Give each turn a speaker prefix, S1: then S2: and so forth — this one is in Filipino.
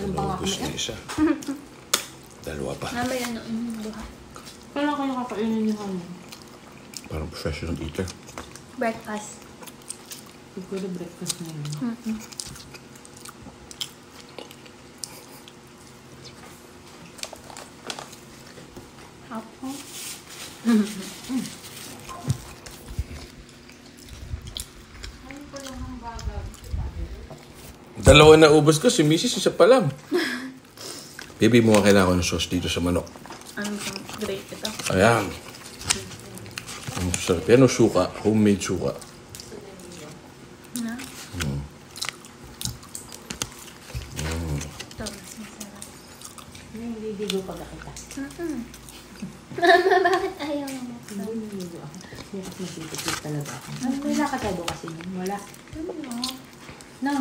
S1: Naubos na isa. Dalawa pa.
S2: Mamaya na buha.
S3: Kailan kayo kakainin niyo kami?
S1: Parang professional eater.
S2: Breakfast.
S3: Pwede breakfast na yun.
S2: Apo.
S1: Dalawa na ubos ko. Si Mrs. isa pa lang. Baby, mo kailangan ng sauce dito sa manok.
S2: Ano bang great ito?
S1: Ayan. Ang sarap. Yan o suka. Homemade suka.
S2: Na? Ito, mas masarap.
S3: Nililigo pag kita.
S2: Mama, bakit ayaw mo?
S3: Nililigo ako. Hindi kasi nasipit talaga ako. May lakad tayo kasi nun. Wala.
S2: Ano?
S3: No.